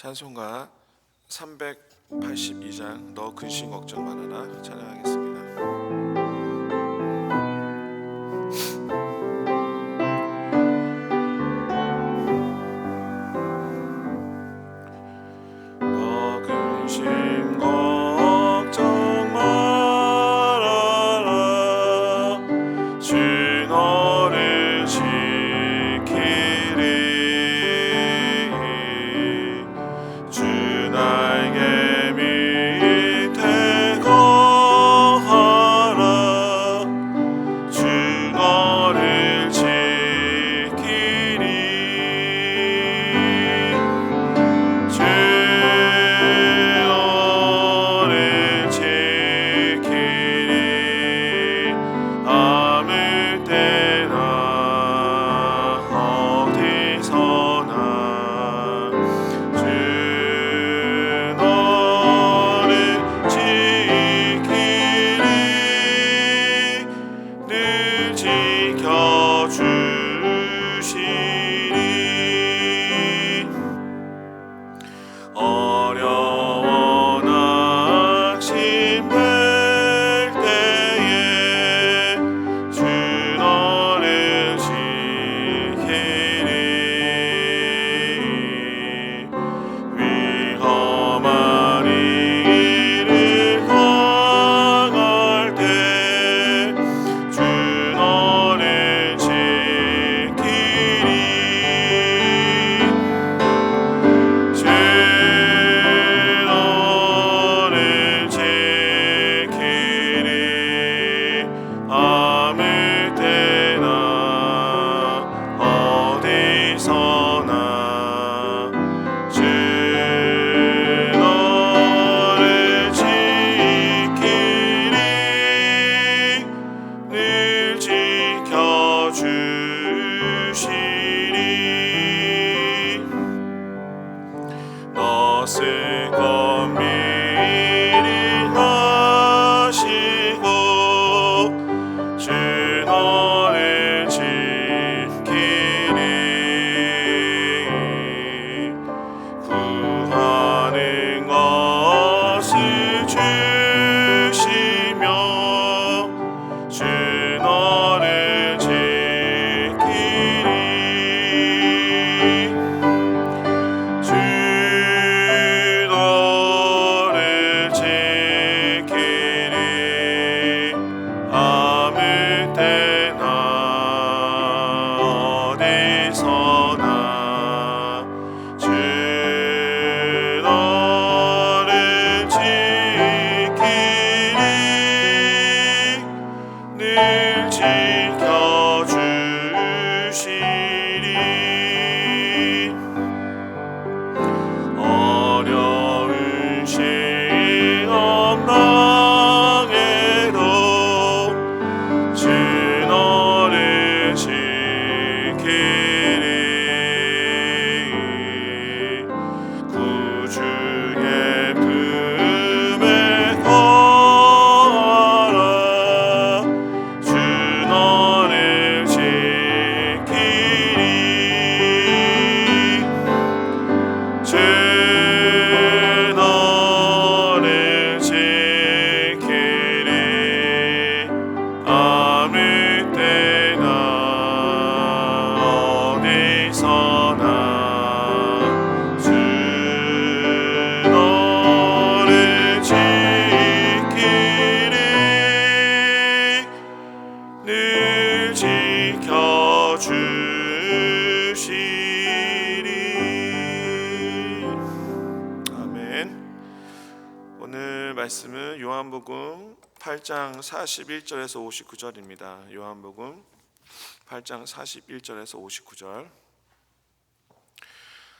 찬송가 382장 너 근심 걱정 말아라 찬양하겠습니다. 너 근심 걱정 말아라 주 너를 지키리 주 날개 밑에 거하라 주 너를 지키리 주 너를 지키리 아무 때나 어디서나 주 너를 지키리 늘 지켜주시리 어려워 낙심될 때에 주 너를 지키리 위험한 일을 당할 때 주 너를 지키리 주 너를 지키리 아무 때나 어디서나 주 너를 지키리 늘 지켜주시리 너 슬픔 미리 하시고 주 너를 지키리 구하는 것을 주시며 주 너를 지키리 주 너를 지키리 아무 때나 어디서나 주 너를 지키리 늘 지켜주시리 어려운 시험 당해도 주 너를 지키리 구주의 품에 거하라 주 너를 지키리 주 너를 지키리 아무 때나 어디서나 주 너를 지키리 늘 지켜주시리 아멘. 오늘 말씀은 요한복음 8장 41절에서 59절입니다. 요한복음 8장 41절에서 59절.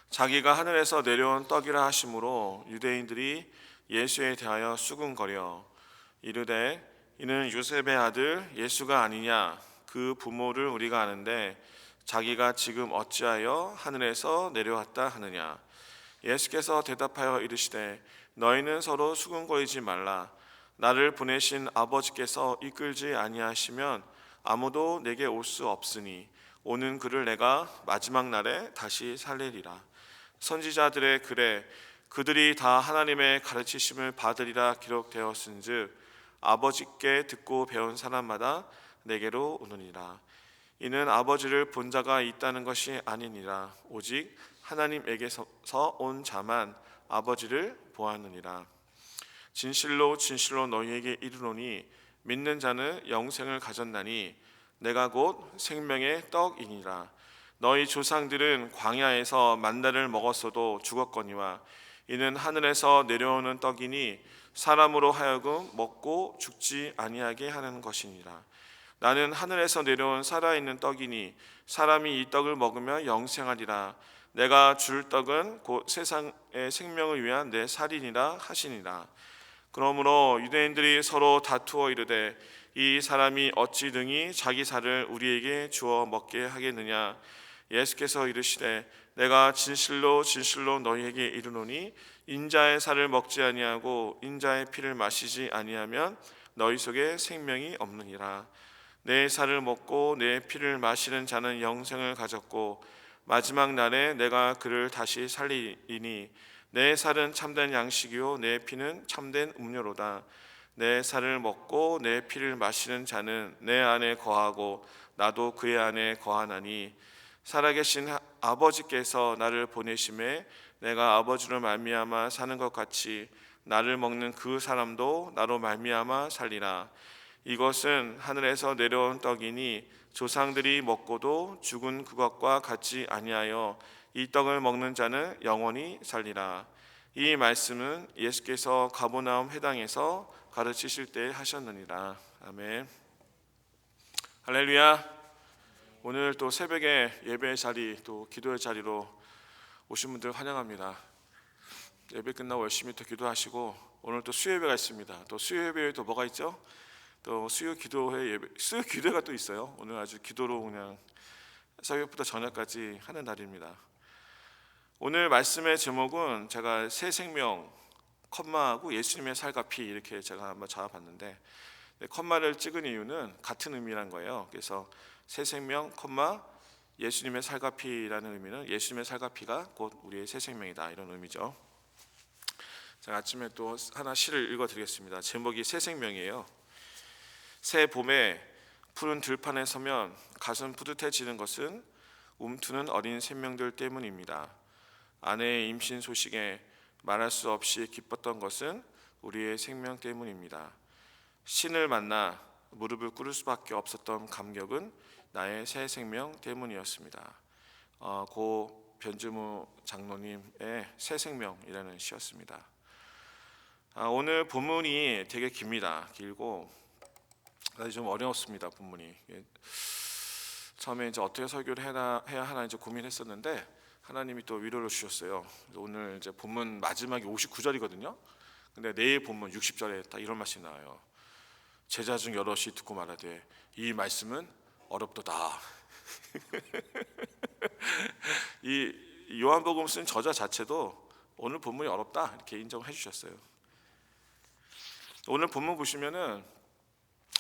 자기가 하늘에서 내려온 떡이라 하심으로 유대인들이 예수에 대하여 수군거려 이르되 이는 요셉의 아들 예수가 아니냐 그 부모를 우리가 아는데 자기가 지금 어찌하여 하늘에서 내려왔다 하느냐. 예수께서 대답하여 이르시되 너희는 서로 수군거리지 말라. 나를 보내신 아버지께서 이끌지 아니하시면 아무도 내게 올 수 없으니 오는 그를 내가 마지막 날에 다시 살리리라. 선지자들의 글에 그들이 다 하나님의 가르치심을 받으리라 기록되었은즉 아버지께 듣고 배운 사람마다 내게로 오느니라. 이는 아버지를 본 자가 있다는 것이 아니니라. 오직 하나님에게서 온 자만 아버지를 보았느니라. 진실로 진실로 너희에게 이르노니 믿는 자는 영생을 가졌나니 내가 곧 생명의 떡이니라. 너희 조상들은 광야에서 만나를 먹었어도 죽었거니와 이는 하늘에서 내려오는 떡이니 사람으로 하여금 먹고 죽지 아니하게 하는 것이니라. 나는 하늘에서 내려온 살아있는 떡이니 사람이 이 떡을 먹으면 영생하리라. 내가 줄 떡은 곧 세상의 생명을 위한 내 살이니라 하시니라. 그러므로 유대인들이 서로 다투어 이르되 이 사람이 어찌 능히 자기 살을 우리에게 주어 먹게 하겠느냐. 예수께서 이르시되 내가 진실로 진실로 너희에게 이르노니 인자의 살을 먹지 아니하고 인자의 피를 마시지 아니하면 너희 속에 생명이 없느니라. 내 살을 먹고 내 피를 마시는 자는 영생을 가졌고 마지막 날에 내가 그를 다시 살리리니 내 살은 참된 양식이요 내 피는 참된 음료로다. 내 살을 먹고 내 피를 마시는 자는 내 안에 거하고 나도 그의 안에 거하나니 살아계신 아버지께서 나를 보내심에 내가 아버지로 말미암아 사는 것 같이 나를 먹는 그 사람도 나로 말미암아 살리라. 이것은 하늘에서 내려온 떡이니 조상들이 먹고도 죽은 그것과 같지 아니하여 이 떡을 먹는 자는 영원히 살리라. 이 말씀은 예수께서 가버나움 회당에서 가르치실 때 하셨느니라. 아멘. 할렐루야. 오늘 또 새벽에 예배의 자리, 또 기도의 자리로 오신 분들 환영합니다. 예배 끝나고 열심히 또 기도하시고 오늘 또 수요예배가 있습니다. 또 수요예배에 또 뭐가 있죠? 또 수요 기도회 예배, 수요 기도회가 또 있어요. 오늘 아주 기도로 그냥 새벽부터 저녁까지 하는 날입니다. 오늘 말씀의 제목은 제가 새 생명 컴마하고 예수님의 살과 피 이렇게 제가 한번 잡아봤는데 컴마를 찍은 이유는 같은 의미란 거예요. 그래서 새 생명 컴마 예수님의 살과 피라는 의미는 예수님의 살과 피가 곧 우리의 새 생명이다 이런 의미죠. 제가 아침에 또 하나 시를 읽어드리겠습니다. 제목이 새 생명이에요. 새 봄에 푸른 들판에 서면 가슴 뿌듯해지는 것은 움트는 어린 생명들 때문입니다. 아내의 임신 소식에 말할 수 없이 기뻤던 것은 우리의 생명 때문입니다. 신을 만나 무릎을 꿇을 수밖에 없었던 감격은 나의 새 생명 때문이었습니다. 고 변주무 장로님의 새 생명이라는 시였습니다. 오늘 본문이 되게 깁니다. 길고 좀 어려웠습니다. 본문이 처음에 이제 어떻게 설교를 해야 하나 이제 고민했었는데 하나님이 또 위로를 주셨어요. 오늘 이제 본문 마지막이 59절이거든요. 근데 내일 본문 60절에 딱 이런 말씀이 나와요. 제자 중 여럿이 듣고 말하되 이 말씀은 어렵도다. 이 요한복음 쓴 저자 자체도 오늘 본문이 어렵다 이렇게 인정해 주셨어요. 오늘 본문 보시면은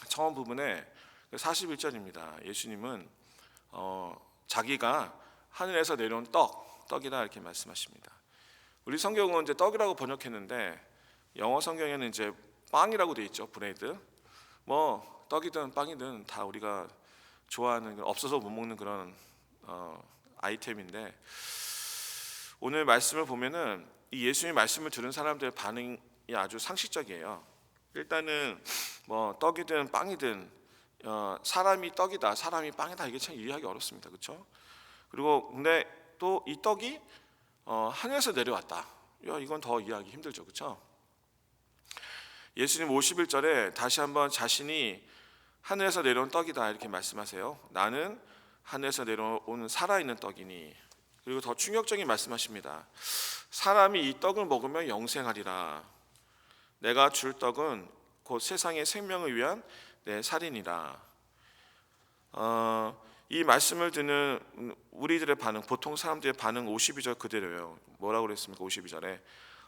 처음 부분에 41절입니다. 예수님은 자기가 하늘에서 내려온 떡이다 이렇게 말씀하십니다. 우리 성경은 이제 떡이라고 번역했는데 영어 성경에는 이제 빵이라고 돼 있죠. 브레드. 뭐 떡이든 빵이든 다 우리가 좋아하는 없어서 못 먹는 그런 아이템인데 오늘 말씀을 보면은 이 예수님 말씀을 들은 사람들의 반응이 아주 상식적이에요. 일단은 뭐 떡이든 빵이든 사람이 떡이다, 사람이 빵이다 이게 참 이해하기 어렵습니다. 그렇죠? 그리고 근데 또 이 떡이 하늘에서 내려왔다. 야, 이건 더 이해하기 힘들죠. 그렇죠? 예수님 51절에 다시 한번 자신이 하늘에서 내려온 떡이다 이렇게 말씀하세요. 나는 하늘에서 내려오는 살아있는 떡이니. 그리고 더 충격적인 말씀하십니다. 사람이 이 떡을 먹으면 영생하리라. 내가 줄 떡은 곧 세상의 생명을 위한 내 살이니라. 이 말씀을 듣는 우리들의 반응, 보통 사람들의 반응 52절 그대로예요. 뭐라고 그랬습니까? 52절에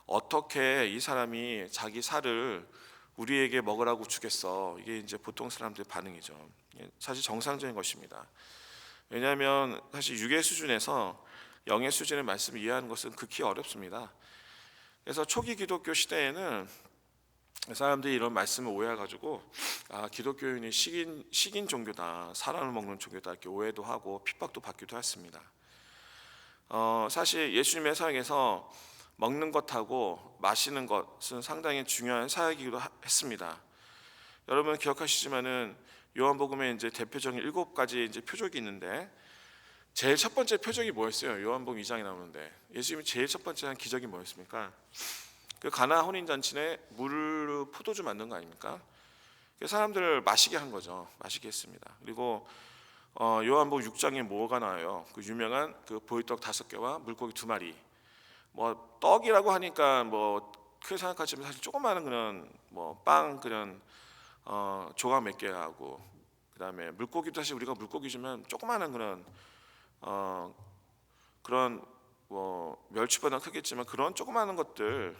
어떻게 이 사람이 자기 살을 우리에게 먹으라고 주겠어. 이게 이제 보통 사람들의 반응이죠. 사실 정상적인 것입니다. 왜냐하면 사실 유괴 수준에서 영의 수준의 말씀을 이해하는 것은 극히 어렵습니다. 그래서 초기 기독교 시대에는 사람들이 이런 말씀을 오해해가지고 기독교인이 식인 종교다, 사람을 먹는 종교다 이렇게 오해도 하고 핍박도 받기도 했습니다. 사실 예수님의 사역에서 먹는 것하고 마시는 것은 상당히 중요한 사역이기도 했습니다. 여러분 기억하시지만은 요한복음에 이제 대표적인 7가지 이제 표적이 있는데 제일 첫 번째 표적이 뭐였어요? 요한복음 2장에 나오는데 예수님이 제일 첫 번째 한 기적이 뭐였습니까? 그 가나 혼인 잔치에 물로 포도주 만든 거 아닙니까? 사람들을 마시게 한 거죠. 마시게 했습니다. 그리고 요한복음 6장에 뭐가 나와요? 그 유명한 그 보리떡 5개와 물고기 2마리. 뭐 떡이라고 하니까 뭐 크게 생각하지만 사실 조그마한 그런 뭐 빵 그런 조각 몇 개 하고 그다음에 물고기도 사실 우리가 물고기 주면 조그마한 그런 뭐 멸치보다 크겠지만 그런 조그마한 것들로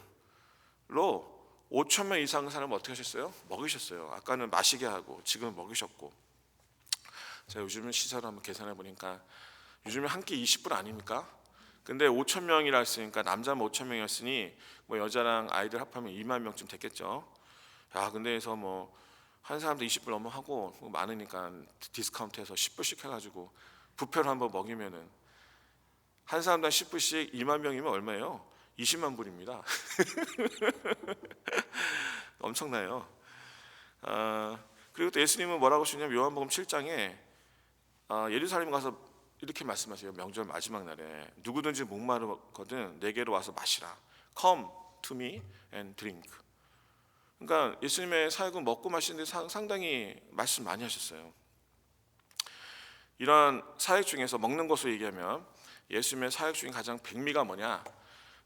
5천 명 이상 사람을 어떻게 하셨어요? 먹이셨어요. 아까는 마시게 하고 지금은 먹이셨고. 제가 요즘은 시세로 한번 계산해 보니까 요즘에 한 끼 20불 아닙니까? 근데 5천 명이라 했으니까 남자면 5천 명이었으니 뭐 여자랑 아이들 합하면 2만 명쯤 됐겠죠. 야, 근데 해서 뭐 한 사람도 20불 넘어 하고 많으니까 디스카운트해서 10불씩 해가지고 부페로 한번 먹이면은 한 사람당 10불씩 2만 명이면 얼마예요? 20만 불입니다. 엄청나요. 그리고 또 예수님은 뭐라고 하시냐면 요한복음 7장에 예루살렘 가서 이렇게 말씀하세요. 명절 마지막 날에 누구든지 목마르거든 내게로 와서 마시라. Come to me and drink. 그러니까 예수님의 사역은 먹고 마시는데 상당히 말씀 많이 하셨어요. 이러한 사역 중에서 먹는 것으로 얘기하면 예수님의 사역 중에 가장 백미가 뭐냐?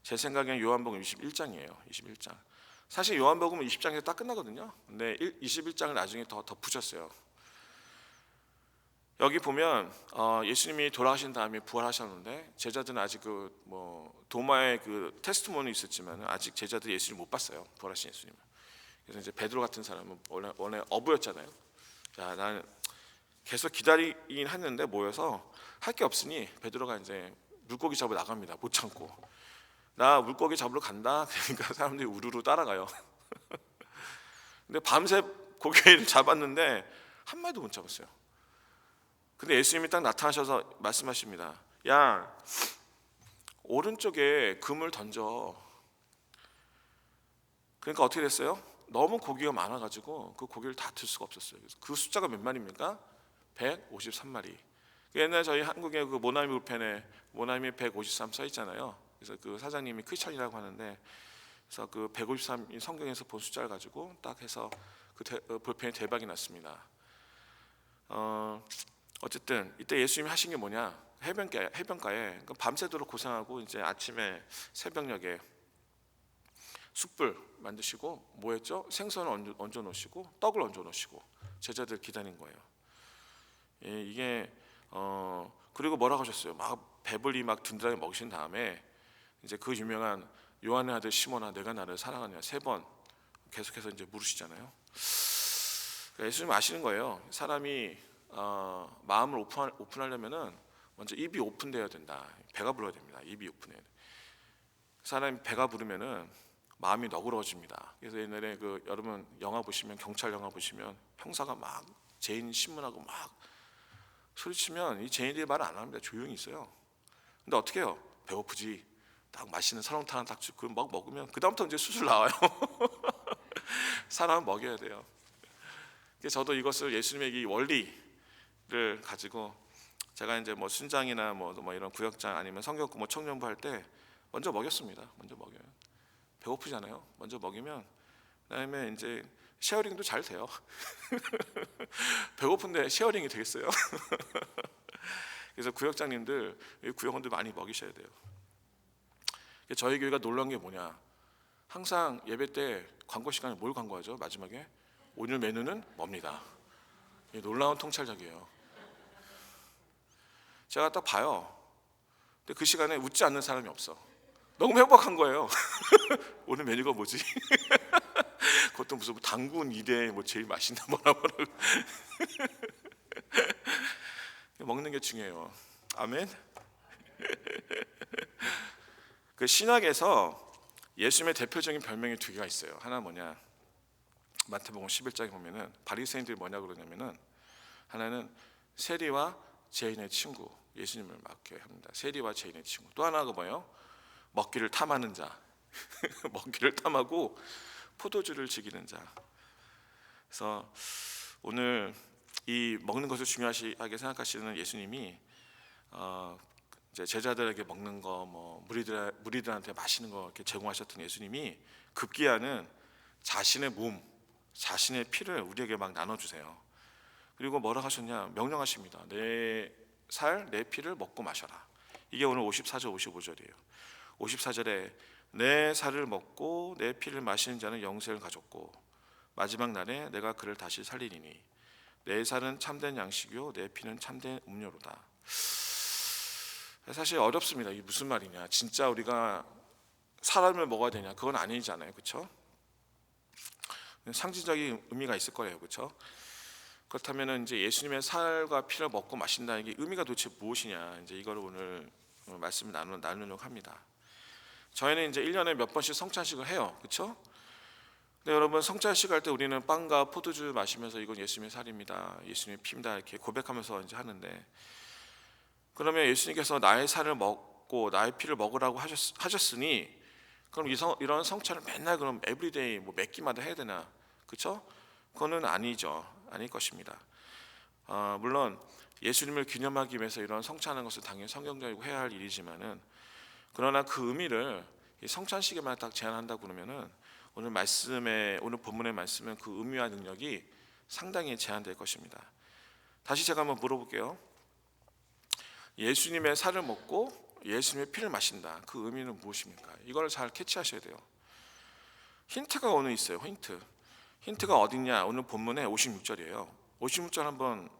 제 생각에는 요한복음 21장이에요. 21장. 사실 요한복음은 20장에서 딱 끝나거든요. 근데 21장을 나중에 더 덧붙였어요. 여기 보면 예수님이 돌아가신 다음에 부활하셨는데 제자들은 아직 도마의 그 테스트몬이 있었지만 아직 제자들이 예수님 못 봤어요. 부활하신 예수님을. 그래서 이제 베드로 같은 사람은 원래 어부였잖아요. 자, 나는 계속 기다리긴 했는데 모여서 할 게 없으니 베드로가 이제 물고기 잡으러 나갑니다. 못 참고 나 물고기 잡으러 간다. 그러니까 사람들이 우르르 따라가요. 근데 밤새 고기를 잡았는데 한 마리도 못 잡았어요. 근데 예수님이 딱 나타나셔서 말씀하십니다. 야, 오른쪽에 금을 던져. 그러니까 어떻게 됐어요? 너무 고기가 많아가지고 그 고기를 다 들 수가 없었어요. 그래서 그 숫자가 몇 마리입니까? 153마리. 옛날 저희 한국의 그 모나미 우편에 모나미 153 써 있잖아요. 그래서 그 사장님이 크리스천이라고 하는데 그래서 그 153이 성경에서 본 숫자를 가지고 딱 해서 그 볼펜이 대박이 났습니다. 어쨌든 이때 예수님이 하신 게 뭐냐? 해변가에 밤새도록 고생하고 이제 아침에 새벽녘에 숯불 만드시고 뭐였죠? 생선을 얹어 놓으시고 떡을 얹어 놓으시고 제자들 기다린 거예요. 예, 이게 그리고 뭐라고 하셨어요? 막 배불리 막 든든하게 먹으신 다음에 이제 그 유명한 요한의 아들 시몬아 내가 나를 사랑하냐 3번 계속해서 이제 물으시잖아요. 예수님 아시는 거예요. 사람이 마음을 오픈하려면은 먼저 입이 오픈돼야 된다. 배가 불러야 됩니다. 입이 오픈해야 돼. 사람이 배가 부르면은 마음이 너그러워집니다. 그래서 옛날에 그 여러분 영화 보시면 경찰 영화 보시면 형사가 막 죄인 신문하고 막 소리치면 이 죄인들이 말 안 합니다. 조용히 있어요. 근데 어떻게 해요? 배고프지. 딱 맛있는 설렁탕 딱 주고 막 먹으면 그 다음부터 이제 수술 나와요. 사람 먹여야 돼요. 그래서 저도 이것을 예수님의 이 원리를 가지고 제가 이제 뭐 순장이나 뭐 이런 구역장 아니면 성경고 뭐 청년부 할 때 먼저 먹였습니다. 먼저 먹여요. 배고프잖아요. 먼저 먹이면 그다음에 이제 쉐어링도 잘 돼요. 배고픈데 쉐어링이 되겠어요? 그래서 구역장님들, 구역원들 많이 먹이셔야 돼요. 저희 교회가 놀라운 게 뭐냐? 항상 예배 때 광고 시간에 뭘 광고하죠? 마지막에 오늘 메뉴는 뭡니다. 놀라운 통찰력이에요. 제가 딱 봐요. 근데 그 시간에 웃지 않는 사람이 없어. 너무 행복한 거예요. 오늘 메뉴가 뭐지? 그것도 무슨 당군 2대 뭐 제일 맛있는 뭐라. 먹는 게 중요해요. 아멘. 그 신약에서 예수님의 대표적인 별명이 두 개가 있어요. 하나 뭐냐? 마태복음 11장에 보면은 바리새인들이 뭐냐 그러냐면은 하나는 세리와 죄인의 친구, 예수님을 맡게 합니다. 세리와 죄인의 친구. 또 하나가 뭐예요? 먹기를 탐하는 자. 먹기를 탐하고 포도주를 즐기는 자. 그래서 오늘 이 먹는 것을 중요하게 생각하시는 예수님이 이제 제자들에게 먹는 거, 뭐 무리들한테 마시는 거 이렇게 제공하셨던 예수님이 급기야는 자신의 몸, 자신의 피를 우리에게 막 나눠주세요. 그리고 뭐라 하셨냐? 명령하십니다. 내 살, 내 피를 먹고 마셔라. 이게 오늘 54절, 55절이에요. 54절에 내 살을 먹고 내 피를 마시는 자는 영생을 가졌고 마지막 날에 내가 그를 다시 살리리니 내 살은 참된 양식이요 내 피는 참된 음료로다. 사실 어렵습니다. 이게 무슨 말이냐? 진짜 우리가 사람을 먹어야 되냐? 그건 아니잖아요, 그렇죠? 상징적인 의미가 있을 거예요, 그렇죠? 그렇다면 이제 예수님의 살과 피를 먹고 마신다는 게 의미가 도대체 무엇이냐? 이제 이거를 오늘 말씀을 나누려고 합니다. 저희는 이제 1년에 몇 번씩 성찬식을 해요, 그렇죠? 근데 여러분 성찬식 할 때 우리는 빵과 포도주 마시면서 이건 예수님의 살입니다, 예수님의 피입니다 이렇게 고백하면서 이제 하는데, 그러면 예수님께서 나의 살을 먹고 나의 피를 먹으라고 하셨으니 그럼 이런 성찬을 맨날 그럼 에브리데이 뭐 몇 끼마다 해야 되나? 그렇죠? 그거는 아니죠. 아닐 것입니다. 물론 예수님을 기념하기 위해서 이런 성찬하는 것은 당연히 성경적이고 해야 할 일이지만은, 그러나 그 의미를 이 성찬식에만 딱 제한한다고 그러면은 오늘 본문의 말씀은 그 의미와 능력이 상당히 제한될 것입니다. 다시 제가 한번 물어볼게요. 예수님의 살을 먹고 예수님의 피를 마신다. 그 의미는 무엇입니까? 이걸 잘 캐치하셔야 돼요. 힌트가 오늘 있어요. 힌트가 어딨냐? 오늘 본문에 56절이에요. 56절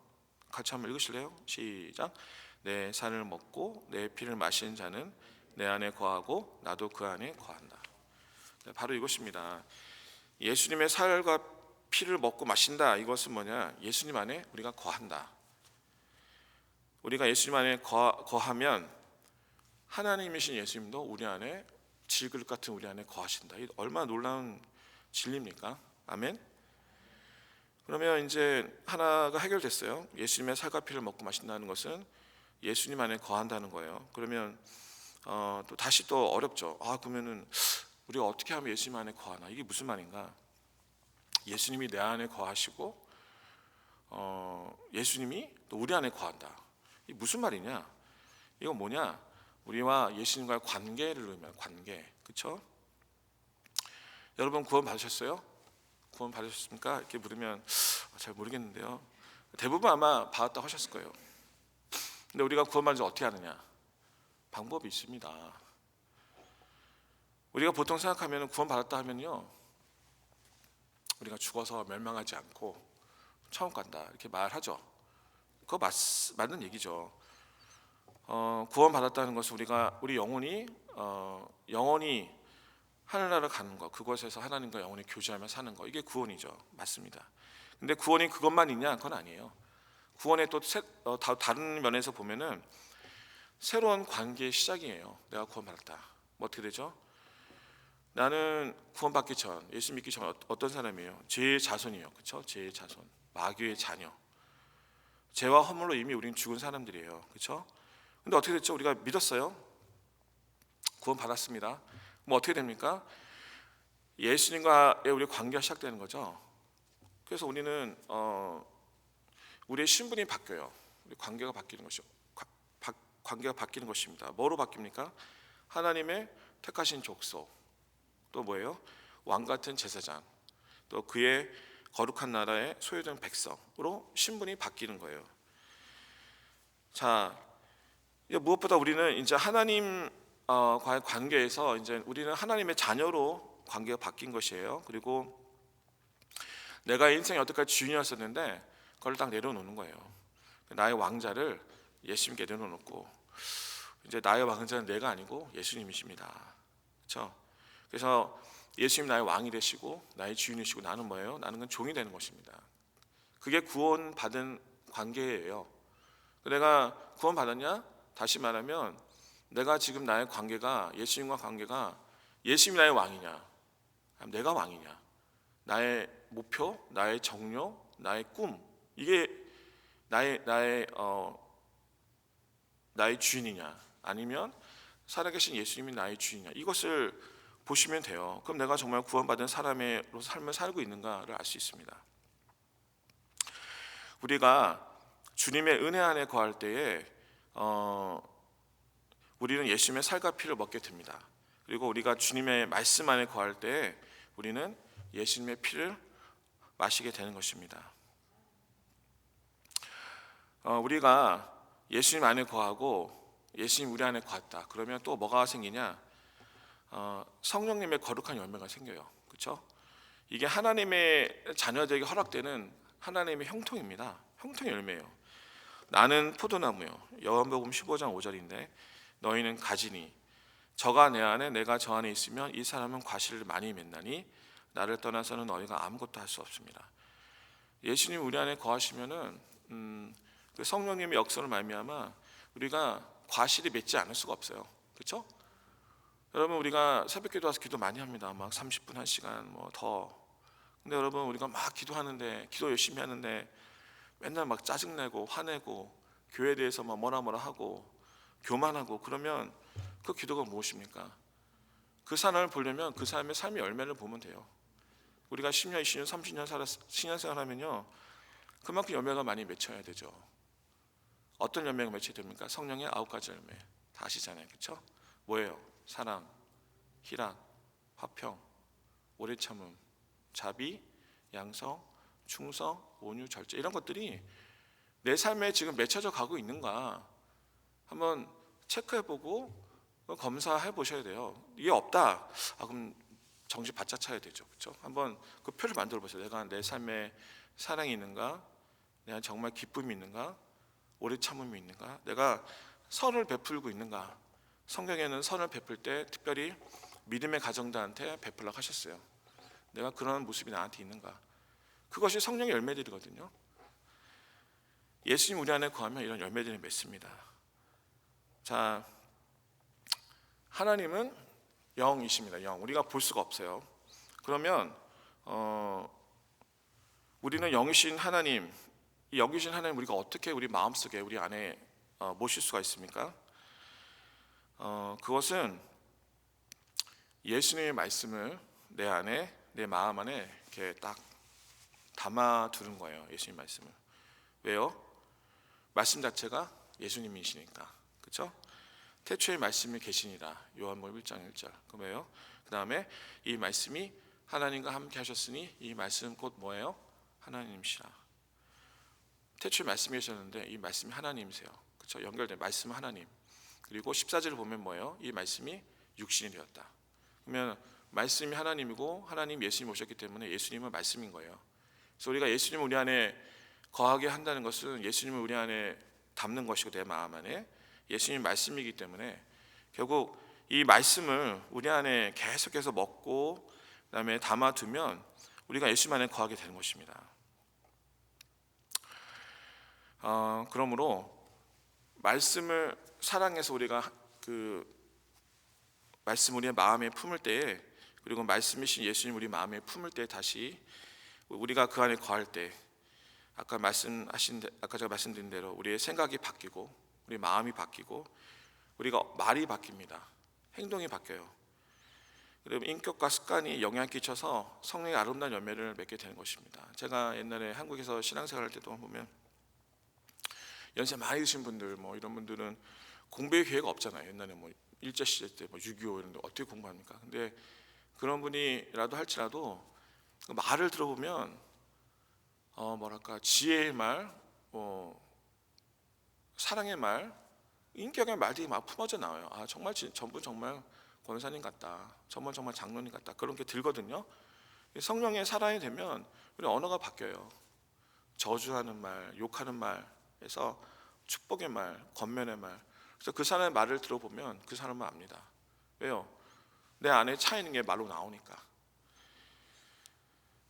같이 한번 읽으실래요? 시작. 내 살을 먹고 내 피를 마시는 자는 내 안에 거하고 나도 그 안에 거한다. 바로 이것입니다. 예수님의 살과 피를 먹고 마신다. 이것은 뭐냐? 예수님 안에 우리가 거한다. 우리가 예수님 안에 거하면 하나님이신 예수님도 우리 안에 질그릇 같은 우리 안에 거하신다. 이 얼마나 놀라운 진리입니까? 아멘. 그러면 이제 하나가 해결됐어요. 예수님의 살과 피를 먹고 마신다는 것은 예수님 안에 거한다는 거예요. 그러면 또 다시 또 어렵죠. 그러면은 우리가 어떻게 하면 예수님 안에 거하나? 이게 무슨 말인가? 예수님이 내 안에 거하시고 예수님이 또 우리 안에 거한다. 이게 무슨 말이냐? 이건 뭐냐? 우리와 예수님과의 관계를 의미해요. 관계. 그렇죠? 여러분 구원 받으셨어요? 구원 받으셨습니까? 이렇게 물으면 잘 모르겠는데요. 대부분 아마 받았다고 하셨을 거예요. 근데 우리가 구원 받은 지 어떻게 하느냐? 방법이 있습니다. 우리가 보통 생각하면 구원 받았다 하면요, 우리가 죽어서 멸망하지 않고 천국 간다 이렇게 말하죠. 그거 맞는 얘기죠. 구원 받았다는 것은 우리 영혼이 하늘나라 가는 것, 그곳에서 하나님과 영원히 교제하며 사는 것, 이게 구원이죠. 맞습니다. 근데 구원이 그것만 있냐? 그건 아니에요. 구원의 또 다른 면에서 보면은 새로운 관계의 시작이에요. 내가 구원받았다. 뭐 어떻게 되죠? 나는 구원받기 전, 예수 믿기 전 어떤 사람이에요? 죄의 자손이에요. 그렇죠? 죄의 자손, 마귀의 자녀. 죄와 허물로 이미 우리는 죽은 사람들이에요. 그렇죠? 근데 어떻게 됐죠? 우리가 믿었어요. 구원받았습니다. 뭐 어떻게 됩니까? 예수님과의 우리 관계가 시작되는 거죠. 그래서 우리는 우리의 신분이 바뀌어요. 우리 관계가 바뀌는 것이죠. 관계가 바뀌는 것입니다. 뭐로 바뀝니까? 하나님의 택하신 족속, 또 뭐예요? 왕 같은 제사장, 또 그의 거룩한 나라의 소유된 백성으로 신분이 바뀌는 거예요. 자, 무엇보다 우리는 이제 하나님과의 관계에서 이제 우리는 하나님의 자녀로 관계가 바뀐 것이에요. 그리고 내가 인생에 여태까지 주인이었었는데 그걸 딱 내려놓는 거예요. 나의 왕자를 예수님께 내려놓고, 이제 나의 왕자는 내가 아니고 예수님이십니다. 그렇죠? 그래서 예수님 나의 왕이 되시고 나의 주인이시고 나는 뭐예요? 나는 건 종이 되는 것입니다. 그게 구원받은 관계예요. 내가 구원받았냐? 다시 말하면 내가 지금 나의 관계가 예수님과 관계가 예수님이 나의 왕이냐, 아니면 내가 왕이냐, 나의 목표, 나의 정욕, 나의 꿈, 이게 나의 주인이냐, 아니면 살아계신 예수님이 나의 주인이냐, 이것을 보시면 돼요. 그럼 내가 정말 구원받은 사람의 삶을 살고 있는가를 알 수 있습니다. 우리가 주님의 은혜 안에 거할 때에 우리는 예수님의 살과 피를 먹게 됩니다. 그리고 우리가 주님의 말씀 안에 거할 때에 우리는 예수님의 피를 마시게 되는 것입니다. 우리가 예수님 안에 거하고 예수님 우리 안에 거했다. 그러면 또 뭐가 생기냐? 성령님의 거룩한 열매가 생겨요. 그렇죠? 이게 하나님의 자녀들에게 허락되는 하나님의 형통입니다. 형통 열매예요. 나는 포도나무요. 요한복음 15장 5절인데 너희는 가지니 저가 내 안에 내가 저 안에 있으면 이 사람은 과실을 많이 맺나니 나를 떠나서는 너희가 아무것도 할 수 없습니다. 예수님 우리 안에 거하시면은 그 성령님의 역사를 말미암아 우리가 과실이 맺지 않을 수가 없어요. 그렇죠? 여러분, 우리가 새벽기도 와서 기도 많이 합니다. 막 30분, 1시간 뭐 더. 근데 여러분, 우리가 막 기도하는데, 기도 열심히 하는데 맨날 막 짜증내고 화내고 교회에 대해서 막 뭐라 하고 교만하고 그러면 그 기도가 무엇입니까? 그 사람을 보려면 그 사람의 삶의 열매를 보면 돼요. 우리가 10년, 20년, 30년 신앙생활하면요, 그만큼 열매가 많이 맺혀야 되죠. 어떤 열매가 맺혀야 됩니까? 성령의 9가지 열매 다 아시잖아요. 그렇죠? 뭐예요? 사랑, 희락, 화평, 오래 참음, 자비, 양성, 충성, 온유, 절제, 이런 것들이 내 삶에 지금 맺혀져 가고 있는가 한번 체크해보고 검사해 보셔야 돼요. 이게 없다, 그럼 정신 바짝 차야 되죠. 그렇죠? 한번 그 표를 만들어 보세요. 내가 내 삶에 사랑이 있는가, 내가 정말 기쁨이 있는가, 오래 참음이 있는가, 내가 선을 베풀고 있는가. 성경에는 선을 베풀 때 특별히 믿음의 가정들한테 베풀라고 하셨어요. 내가 그런 모습이 나한테 있는가. 그것이 성령의 열매들이거든요. 예수님 우리 안에 거하면 이런 열매들이 맺습니다. 자, 하나님은 영이십니다. 영. 우리가 볼 수가 없어요. 그러면 우리는 영이신 하나님, 이 영이신 하나님 우리가 어떻게 우리 마음속에 우리 안에 모실 수가 있습니까? 그것은 예수님의 말씀을 내 안에, 내 마음 안에 이렇게 딱 담아 두는 거예요. 예수님 말씀을. 왜요? 말씀 자체가 예수님이시니까. 그렇죠? 태초에 말씀이 계시니라. 요한복음 1장 1절. 그럼 왜요? 그 다음에 이 말씀이 하나님과 함께 하셨으니 이 말씀 곧 뭐예요? 하나님이시라. 태초에 말씀이 계셨는데 이 말씀이 하나님이세요. 그렇죠? 연결된 말씀 하나님. 그리고 14절을 보면 뭐예요? 이 말씀이 육신이 되었다. 그러면 말씀이 하나님이고 하나님 예수님이 오셨기 때문에 예수님은 말씀인 거예요. 그래서 우리가 예수님을 우리 안에 거하게 한다는 것은 예수님을 우리 안에 담는 것이고 내 마음 안에 예수님 말씀이기 때문에 결국 이 말씀을 우리 안에 계속해서 먹고 그다음에 담아두면 우리가 예수님 안에 거하게 되는 것입니다. 그러므로 말씀을 사랑해서 우리가 그 말씀 우리의 마음에 품을 때에, 그리고 말씀이신 예수님 우리 마음에 품을 때 다시 우리가 그 안에 거할 때 아까 제가 말씀드린 대로 우리의 생각이 바뀌고 우리 마음이 바뀌고 우리가 말이 바뀝니다. 행동이 바뀌어요. 그리고 인격과 습관이 영향을 끼쳐서 성령의 아름다운 열매를 맺게 되는 것입니다. 제가 옛날에 한국에서 신앙생활 할 때도 보면 연세 많이 드신 분들, 뭐 이런 분들은 공부의 기회가 없잖아요. 옛날에 뭐 일제 시대 때 뭐 6.25 이런 데 어떻게 공부합니까? 근데 그런 분이라도 할지라도 말을 들어보면 뭐랄까 지혜의 말, 사랑의 말, 인격의 말들이 막 품어져 나와요. 정말 전부 정말 권사님 같다. 정말 장로님 같다. 그런 게 들거든요. 성령의 사랑이 되면 우리 언어가 바뀌어요. 저주하는 말, 욕하는 말에서 축복의 말, 권면의 말. 그래서 그 사람의 말을 들어보면 그 사람은 압니다. 왜요? 내 안에 차 있는 게 말로 나오니까.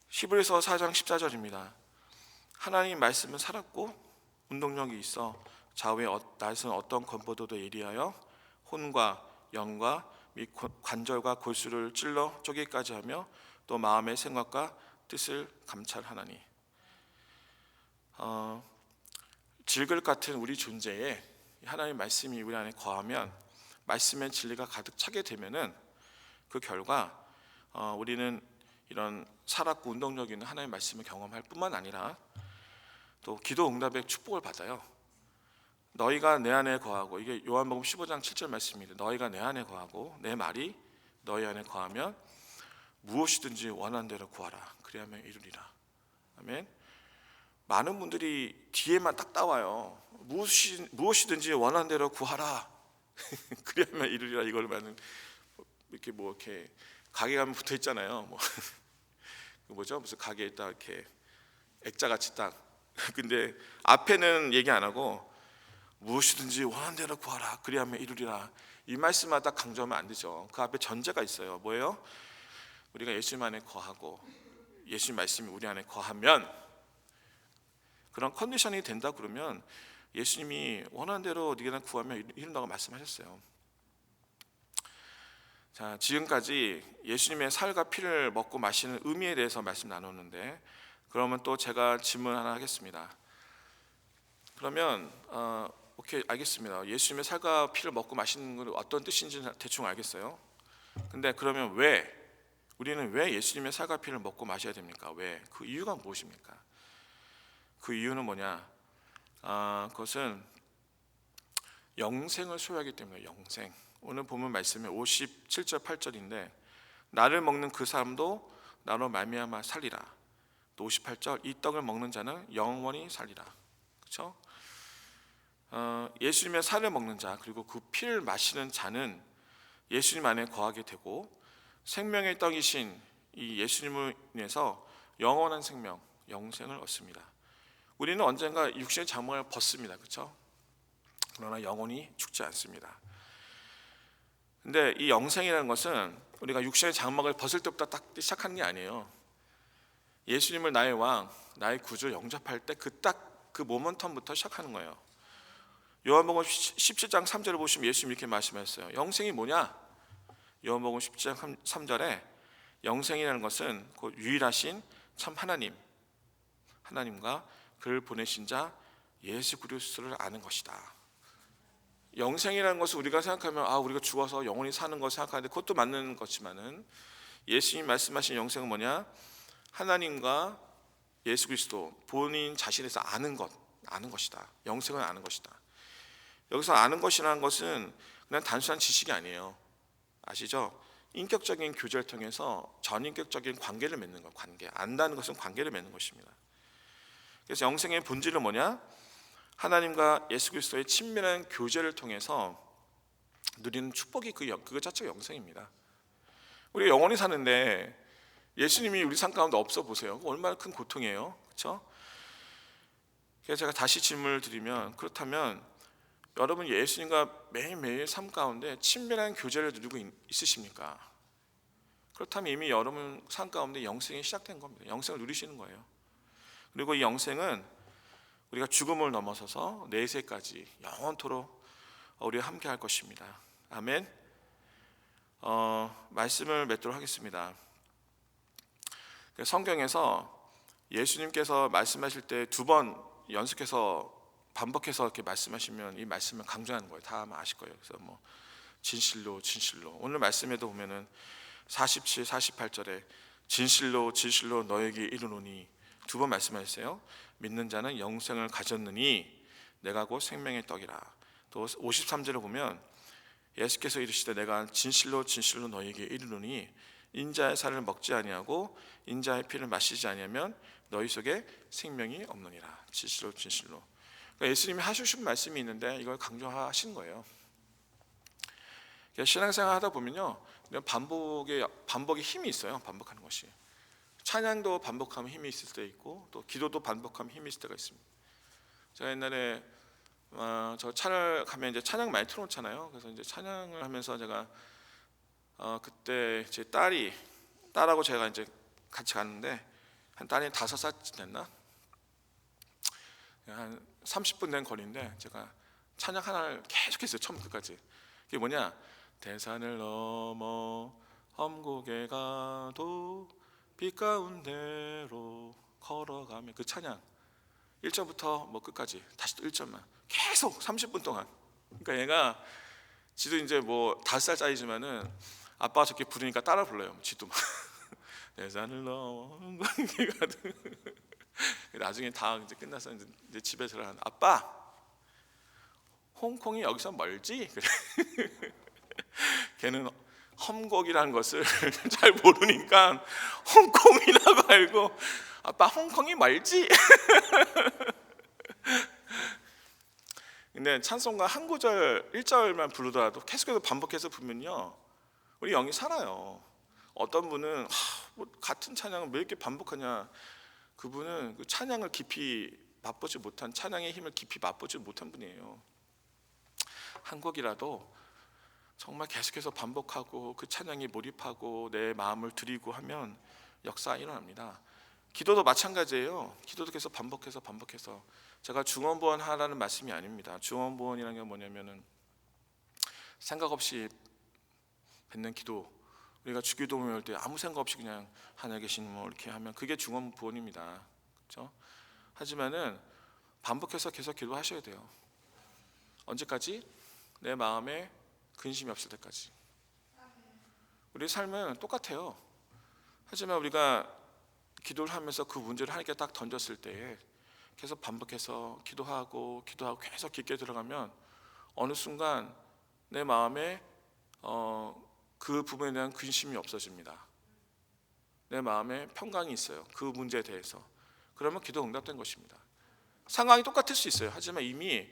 히브리서 4장 14절입니다. 하나님 말씀은 살았고 운동력이 있어 좌우에 낯선 어떤 권보도도 예리하여 혼과 영과 및 관절과 골수를 찔러 쪼개기까지 하며 또 마음의 생각과 뜻을 감찰하나니. 질글 같은 우리 존재에 하나님의 말씀이 우리 안에 거하면, 말씀의 진리가 가득 차게 되면은 그 결과 우리는 이런 살았고 운동력 있는 하나님의 말씀을 경험할 뿐만 아니라 또 기도 응답의 축복을 받아요. 너희가 내 안에 거하고, 이게 요한복음 15장 7절 말씀입니다. 너희가 내 안에 거하고 내 말이 너희 안에 거하면 무엇이든지 원하는 대로 구하라. 그리하면 이루리라. 아멘. 많은 분들이 뒤에만 딱 따와요. 무엇이든지 원하는 대로 구하라. 그리하면 이루리라. 이걸 말하는, 이렇게 뭐 이렇게 가게 가면 붙어 있잖아요. 뭐 뭐죠? 무슨 가게에 딱 이렇게 액자같이 딱. 근데 앞에는 얘기 안 하고 무엇이든지 원하는 대로 구하라. 그리하면 이루리라. 이 말씀만 딱 강조하면 안 되죠. 그 앞에 전제가 있어요. 뭐예요? 우리가 예수님 안에 거하고 예수님 말씀이 우리 안에 거하면, 그런 컨디션이 된다 그러면 예수님이 원하는 대로 네가 구하면 이룬다고 말씀하셨어요. 자, 지금까지 예수님의 살과 피를 먹고 마시는 의미에 대해서 말씀 나눴는데, 그러면 또 제가 질문 하나 하겠습니다. 그러면 오케이, 알겠습니다. 예수님의 살과 피를 먹고 마시는 건 어떤 뜻인지 대충 알겠어요. 근데 그러면 우리는 왜 예수님의 살과 피를 먹고 마셔야 됩니까? 왜? 그 이유가 무엇입니까? 그 이유는 뭐냐? 그것은 영생을 소유하기 때문에. 영생. 오늘 보면 말씀이 57절 8절인데 나를 먹는 그 사람도 나로 말미암아 살리라. 또 58절 이 떡을 먹는 자는 영원히 살리라. 그렇죠? 예수님의 살을 먹는 자, 그리고 그 피를 마시는 자는 예수님 안에 거하게 되고 생명의 떡이신 이 예수님을 인해서 영원한 생명, 영생을 얻습니다. 우리는 언젠가 육신의 장막을 벗습니다. 그렇죠? 그러나 영원히 죽지 않습니다. 근데 이 영생이라는 것은 우리가 육신의 장막을 벗을 때부터 딱 시작하는 게 아니에요. 예수님을 나의 왕, 나의 구주 영접할 때 그 모멘텀부터 시작하는 거예요. 요한복음 17장 3절을 보시면 예수님이 이렇게 말씀하셨어요. 영생이 뭐냐? 요한복음 17장 3절에 영생이라는 것은 곧 유일하신 참 하나님과 그를 보내신 자 예수 그리스도를 아는 것이다. 영생이라는 것을 우리가 생각하면 우리가 죽어서 영원히 사는 것을 생각하는데 그것도 맞는 것이지만은 예수님이 말씀하신 영생은 뭐냐? 하나님과 예수 그리스도 본인 자신에서 아는 것이다. 영생은 아는 것이다. 여기서 아는 것이라는 것은 그냥 단순한 지식이 아니에요. 아시죠? 인격적인 교제를 통해서 전인격적인 관계를 맺는 것. 관계. 안다는 것은 관계를 맺는 것입니다. 그래서 영생의 본질은 뭐냐? 하나님과 예수 그리스도의 친밀한 교제를 통해서 누리는 축복이 그거 자체가 영생입니다. 우리가 영원히 사는데 예수님이 우리 삶 가운데 없어 보세요. 얼마나 큰 고통이에요. 그렇죠? 그래서 제가 다시 질문을 드리면, 그렇다면 여러분 예수님과 매일매일 삶 가운데 친밀한 교제를 누리고 있으십니까? 그렇다면 이미 여러분 삶 가운데 영생이 시작된 겁니다. 영생을 누리시는 거예요. 그리고 이 영생은 우리가 죽음을 넘어서서 내세까지 영원토록 우리와 함께 할 것입니다. 아멘. 말씀을 맺도록 하겠습니다. 성경에서 예수님께서 말씀하실 때 2번 연속해서 반복해서 이렇게 말씀하시면 이 말씀을 강조하는 거예요. 다 아마 아실 거예요. 그래서 뭐 진실로 오늘 말씀에도 보면은 47, 48절에 진실로 너에게 이르노니 2번 말씀하셨어요. 믿는 자는 영생을 가졌느니 내가 곧 생명의 떡이라. 또 53절을 보면 예수께서 이르시되 내가 진실로 너희에게 이르노니 인자의 살을 먹지 아니하고 인자의 피를 마시지 아니하면 너희 속에 생명이 없느니라. 진실로 그러니까 예수님이 하시신 말씀이 있는데 이걸 강조하신 거예요. 신앙생활 하다 보면요, 반복의 힘이 있어요. 반복하는 것이. 찬양도 반복하면 힘이 있을 때 있고 또 기도도 반복하면 힘이 있을 때가 있습니다. 제가 옛날에 저 찬양 가면 이제 찬양 많이 틀어놓잖아요. 그래서 이제 찬양을 하면서 제가 그때 제 딸하고 제가 이제 같이 갔는데 한 딸이 5살 됐나? 한 30분 된 거리인데 제가 찬양 하나를 계속했어요. 처음부터 끝까지. 그게 뭐냐? 대산을 넘어 험곡에 가도 빛 가운데로 걸어가면, 그 찬양 1절부터 뭐 끝까지 다시 또 1절만 계속 30분 동안. 그러니까 얘가 지도 이제 뭐 5살짜리지만은 아빠가 저렇게 부르니까 따라 불러요. 지도 막 대산을 넘어 험곡에 가도. 나중에 다 이제 끝나서 이제 집에 들어가는, 아빠 홍콩이 여기서 멀지? 그래. 걔는 험곡이라는 것을 잘 모르니까 홍콩이라고 알고, 아빠 홍콩이 멀지? 근데 찬송가 한 구절 1절만 부르더라도 계속해서 반복해서 부르면요 우리 영이 살아요. 어떤 분은 뭐 같은 찬양을 왜 이렇게 반복하냐, 그분은 그 찬양을 깊이 맛보지 못한, 찬양의 힘을 깊이 맛보지 못한 분이에요. 한 곡이라도 정말 계속해서 반복하고 그 찬양에 몰입하고 내 마음을 드리고 하면 역사가 일어납니다. 기도도 마찬가지예요. 기도도 계속 반복해서 제가 중언부언하라는 말씀이 아닙니다. 중언부언이라는 게 뭐냐면은 생각 없이 뱉는 기도, 우리가 주기도 모일 때 아무 생각 없이 그냥 하나님 계신 뭐 이렇게 하면 그게 중언부언입니다. 그렇죠? 하지만은 반복해서 계속 기도하셔야 돼요. 언제까지? 내 마음에 근심이 없을 때까지. 우리 삶은 똑같아요. 하지만 우리가 기도를 하면서 그 문제를 하나님께 딱 던졌을 때 계속 반복해서 기도하고 계속 깊게 들어가면 어느 순간 내 마음에 그 부분에 대한 근심이 없어집니다. 내 마음에 평강이 있어요. 그 문제에 대해서. 그러면 기도 응답된 것입니다. 상황이 똑같을 수 있어요. 하지만 이미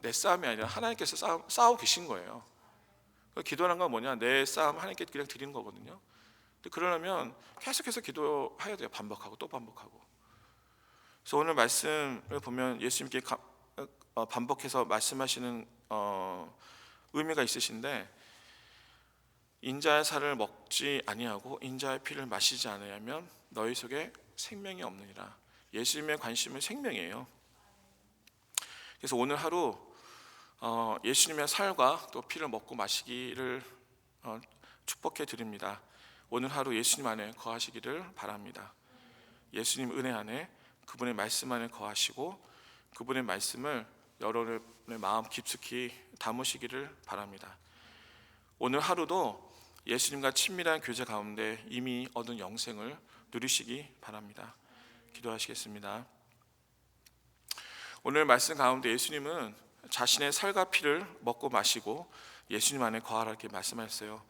내 싸움이 아니라 하나님께서 싸우고 계신 거예요. 기도라는 건 뭐냐? 내 싸움 하나님께 그냥 드리는 거거든요. 근데 그러려면 계속해서 기도해야 돼요. 반복하고 또 반복하고. 그래서 오늘 말씀을 보면 예수님께 반복해서 말씀하시는 의미가 있으신데, 인자의 살을 먹지 아니하고 인자의 피를 마시지 않으면 너희 속에 생명이 없느니라. 예수님의 관심은 생명이에요. 그래서 오늘 하루 예수님의 살과 또 피를 먹고 마시기를 축복해 드립니다. 오늘 하루 예수님 안에 거하시기를 바랍니다. 예수님 은혜 안에, 그분의 말씀 안에 거하시고 그분의 말씀을 여러분의 마음 깊숙이 담으시기를 바랍니다. 오늘 하루도 예수님과 친밀한 교제 가운데 이미 얻은 영생을 누리시기 바랍니다. 기도하시겠습니다. 오늘 말씀 가운데 예수님은 자신의 살과 피를 먹고 마시고 예수님 안에 거하라 이렇게 말씀하셨어요.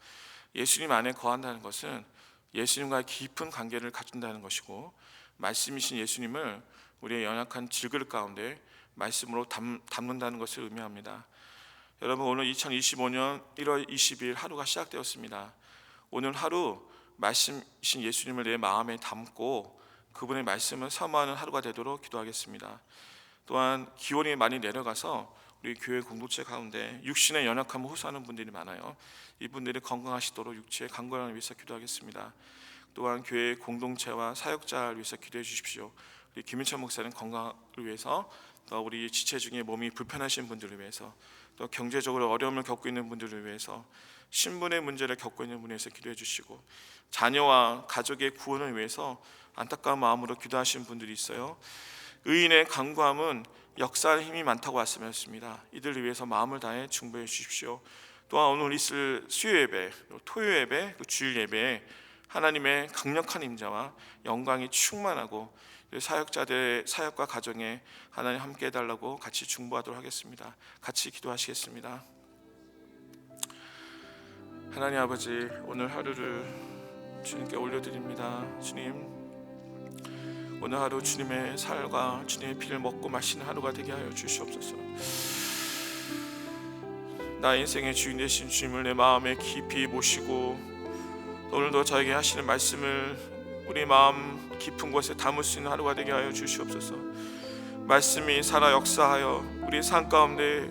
예수님 안에 거한다는 것은 예수님과 깊은 관계를 갖춘다는 것이고, 말씀이신 예수님을 우리의 연약한 질그릇 가운데 말씀으로 담는다는 것을 의미합니다. 여러분, 오늘 2025년 1월 20일 하루가 시작되었습니다. 오늘 하루 말씀이신 예수님을 내 마음에 담고 그분의 말씀을 사모하는 하루가 되도록 기도하겠습니다. 또한 기온이 많이 내려가서 우리 교회 공동체 가운데 육신의 연약함을 호소하는 분들이 많아요. 이분들이 건강하시도록 육체의 강건함을 위해서 기도하겠습니다. 또한 교회 공동체와 사역자를 위해서 기도해 주십시오. 우리 김인철 목사님 건강을 위해서, 또 우리 지체 중에 몸이 불편하신 분들을 위해서, 또 경제적으로 어려움을 겪고 있는 분들을 위해서, 신분의 문제를 겪고 있는 분을 위해서 기도해 주시고, 자녀와 가족의 구원을 위해서 안타까운 마음으로 기도하시는 분들이 있어요. 의인의 간구함은 역사의 힘이 많다고 말씀하셨습니다. 이들을 위해서 마음을 다해 중보해 주십시오. 또한 오늘 있을 수요 예배, 토요 예배, 주일 예배에 하나님의 강력한 임재와 영광이 충만하고 사역자들의 사역과 가정에 하나님 함께 해달라고 같이 중보하도록 하겠습니다. 같이 기도하시겠습니다. 하나님 아버지, 오늘 하루를 주님께 올려드립니다. 주님, 오늘 하루 주님의 살과 주님의 피를 먹고 마시는 하루가 되게 하여 주시옵소서. 나 인생의 주인 되신 주님을 내 마음에 깊이 모시고, 오늘도 저에게 하시는 말씀을 우리 마음 깊은 곳에 담을 수 있는 하루가 되게 하여 주시옵소서. 말씀이 살아 역사하여 우리 삶 가운데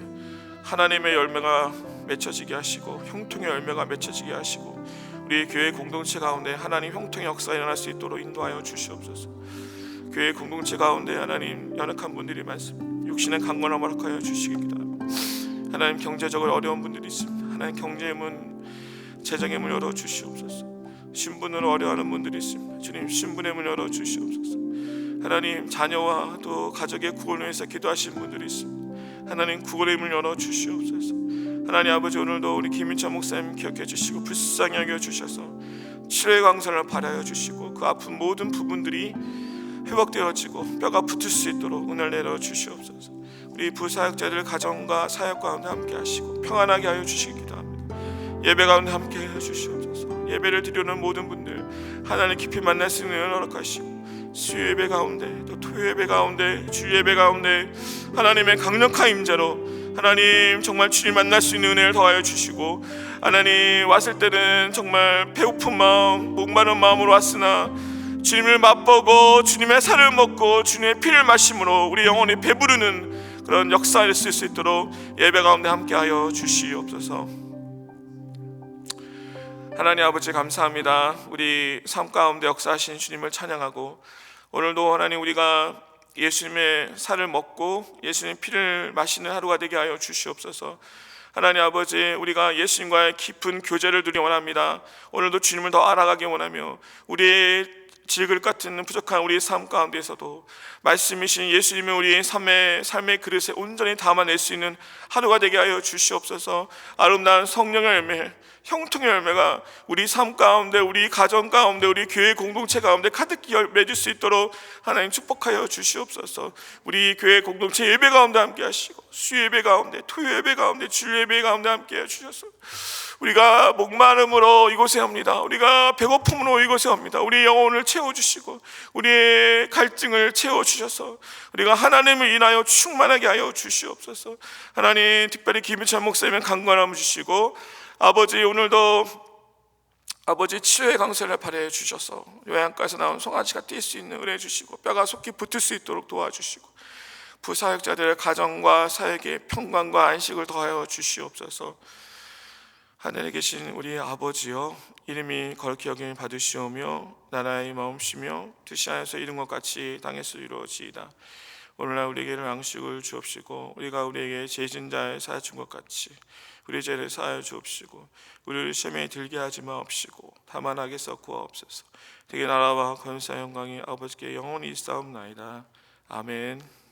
하나님의 열매가 맺혀지게 하시고 형통의 열매가 맺혀지게 하시고, 우리 교회 공동체 가운데 하나님 형통의 역사가 일어날 수 있도록 인도하여 주시옵소서. 교회 공동체 가운데 하나님 연약한 분들이 많습니다. 육신의 강건함을 허락하여 주시기 바랍니다. 하나님 경제적으로 어려운 분들이 있습니다. 하나님 경제의 문, 재정의 문 열어 주시옵소서. 신분으로 어려워하는 분들이 있습니다. 주님 신분의 문 열어 주시옵소서. 하나님 자녀와 또 가족의 구원을 위해서 기도하신 분들이 있습니다. 하나님 구원의 문 열어 주시옵소서. 하나님 아버지 오늘도 우리 김인철 목사님 기억해 주시고 불쌍히 여겨 주셔서 치료의 광선을 발하여 주시고 그 아픈 모든 부분들이 회복되어지고 뼈가 붙을 수 있도록 은혜를 내려 주시옵소서. 우리 부사역자들 가정과 사역 가운데 함께 하시고 평안하게 하여 주시기 기도합니다. 예배 가운데 함께 하여 주시옵소서. 예배를 드리는 모든 분들 하나님 깊이 만날 수 있는 은혜를 허락하시고 수요 예배 가운데 또 토요 예배 가운데 주 예배 가운데 하나님의 강력한 임재로 하나님 정말 주님 만날 수 있는 은혜를 더하여 주시고 하나님 왔을 때는 정말 배고픈 마음 목마른 마음으로 왔으나 주님을 맛보고 주님의 살을 먹고 주님의 피를 마심으로 우리 영혼이 배부르는 그런 역사를 쓸 수 있도록 예배 가운데 함께하여 주시옵소서. 하나님 아버지 감사합니다. 우리 삶 가운데 역사하신 주님을 찬양하고 오늘도 하나님 우리가 예수님의 살을 먹고 예수님의 피를 마시는 하루가 되게 하여 주시옵소서. 하나님 아버지 우리가 예수님과의 깊은 교제를 누리기 원합니다. 오늘도 주님을 더 알아가기 원하며 우리의 질글 같은 부족한 우리의 삶 가운데서도 말씀이신 예수님의 우리의 삶의 그릇에 온전히 담아낼 수 있는 하루가 되게 하여 주시옵소서. 아름다운 성령의 열매 형통의 열매가 우리 삶 가운데 우리 가정 가운데 우리 교회 공동체 가운데 가득히 맺을 수 있도록 하나님 축복하여 주시옵소서. 우리 교회 공동체 예배 가운데 함께 하시고 수 예배 가운데 토요 예배 가운데 주 예배 가운데 함께 해주셔서 우리가 목마름으로 이곳에 옵니다. 우리가 배고픔으로 이곳에 옵니다. 우리의 영혼을 채워주시고 우리의 갈증을 채워주셔서 우리가 하나님을 인하여 충만하게 하여 주시옵소서. 하나님 특별히 김인철 목사님의 강건함을 주시고 아버지 오늘도 아버지 치유의 강세를 발휘해 주셔서 요양가에서 나온 송아지가 뛸 수 있는 은혜 주시고 뼈가 속히 붙을 수 있도록 도와주시고 부사역자들의 가정과 사역에 평강과 안식을 더하여 주시옵소서. 하늘에 계신 우리 아버지여 이름이 거룩히 여김을 받으시오며 나라의 마음이시며 뜻이 하늘에서 이룬 것 같이 땅에서 이루어지이다. 오늘날 우리에게 양식을 주옵시고 우리가 우리에게 죄진 자의 사하여 준 것 같이 우리 죄를 사하여 주옵시고 우리를 시험에 들게 하지 마옵시고 다만 악에서 구하옵소서. 되게 나라와 권세와 영광이 아버지께 영원히 있사옵나이다. 아멘.